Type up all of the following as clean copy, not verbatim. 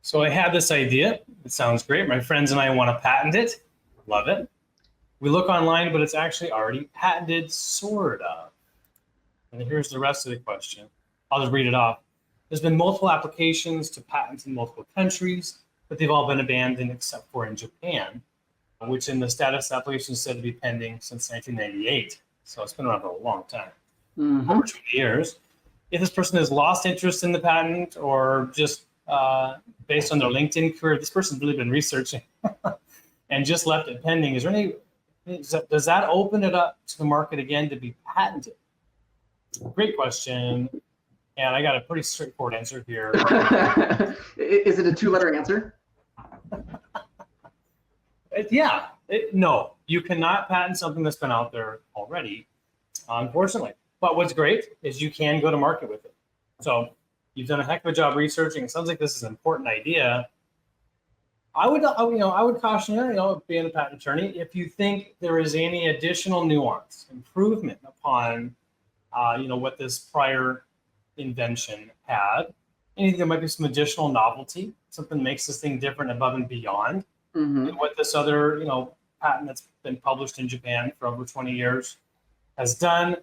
So I had this idea. It sounds great. My friends and I want to patent it. Love it. We look online, but it's actually already patented, sort of. And here's the rest of the question. I'll just read it off. There's been multiple applications to patents in multiple countries, but they've all been abandoned except for in Japan, which in the status application is said to be pending since 1998. So it's been around for a long time, over 20 years. If this person has lost interest in the patent or just based on their LinkedIn career, this person's really been researching and just left it pending. Does that open it up to the market again to be patented? Great question. And I got a pretty straightforward answer here. Is it a two-letter answer? No, you cannot patent something that's been out there already, unfortunately. But what's great is you can go to market with it. So you've done a heck of a job researching. It sounds like this is an important idea. I would caution you, being a patent attorney, if you think there is any additional nuance, improvement upon, what this prior invention had, anything there might be some additional novelty, something that makes this thing different above and beyond than what this other, patent that's been published in Japan for over 20 years has done.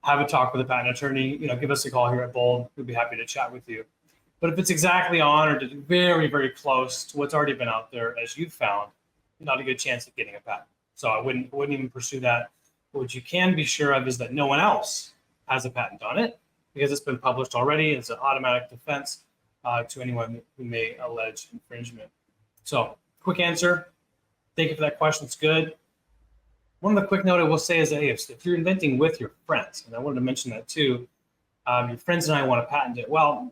Have a talk with a patent attorney, give us a call here at Bold. We'd be happy to chat with you. But if it's exactly on or very, very close to what's already been out there, as you've found, not a good chance of getting a patent. So I wouldn't even pursue that. But what you can be sure of is that no one else has a patent on it because it's been published already. It's an automatic defense to anyone who may allege infringement. So quick answer. Thank you for that question. It's good. One of the quick note I will say is that if you're inventing with your friends, and I wanted to mention that too, your friends and I want to patent it. Well,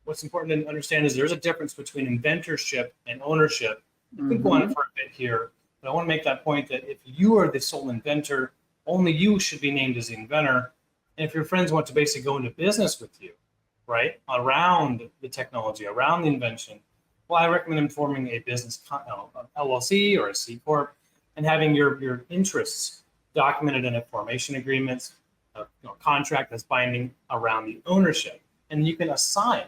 what's important to understand is there's a difference between inventorship and ownership. I could go on for a bit here, but I want to make that point that if you are the sole inventor, only you should be named as the inventor. And if your friends want to basically go into business with you, right, around the technology, around the invention, well, I recommend them forming a business LLC or a C Corp and having your interests documented in a formation agreement, a contract that's binding around the ownership. And you can assign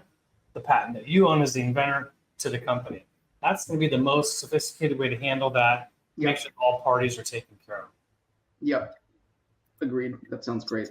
the patent that you own as the inventor to the company. That's going to be the most sophisticated way to handle that. Make sure all parties are taken care of. Yep. Agreed. That sounds great.